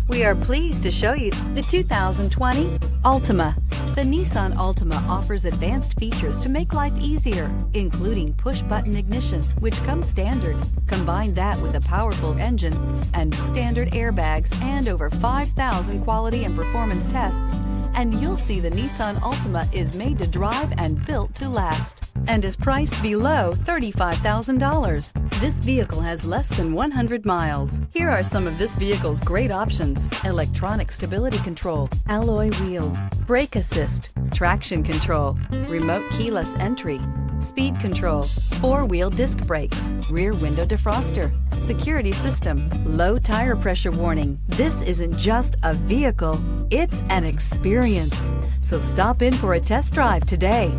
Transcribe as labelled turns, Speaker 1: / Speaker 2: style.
Speaker 1: We are pleased to show you the 2020 Altima. The Nissan Altima offers advanced features to make life easier, including push-button ignition, which comes standard. Combine that with a powerful engine and standard airbags and over 5,000 quality and performance tests, and you'll see the Nissan Altima is made to drive and built to last, and is priced below $35,000. This vehicle has less than 100 miles. Here are some of this vehicle's great options: electronic stability control, alloy wheels, brake assist, traction control, remote keyless entry, speed control, four-wheel disc brakes, rear window defroster, security system, low tire pressure warning. This isn't just a vehicle, it's an experience. So stop in for a test drive today.